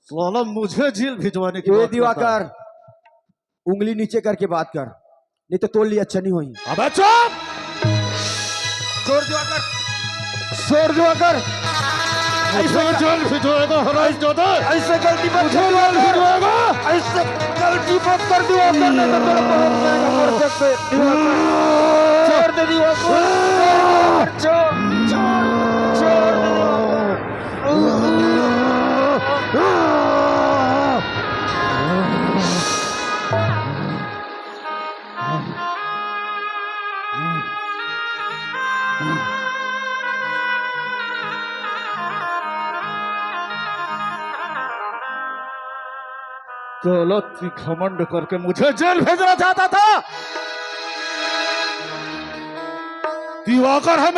साला मुझे जेल भिजवाने की ए बात दिवाकर, उंगली नीचे करके बात कर, नहीं तो तोड़ लिया अच्छा नहीं हुई। अबे चुप! छोड़ दिवाकर, छोड़ दिवाकर, ऐसे जेल भिजवाएगा हराम जादा, ऐसे गलती मत मुझे कर जेल भिजवाएगा, ऐसे गलती मत कर दिवाकर, नहीं तो तेरा बहुत महंगा पड़ सकता है। दिवाकर, छोड़ दे दिवाकर, छोड़ छोड़ दे दिवाकर। गलत की घमंड करके मुझे जेल भेजना चाहता था। दिवाकर है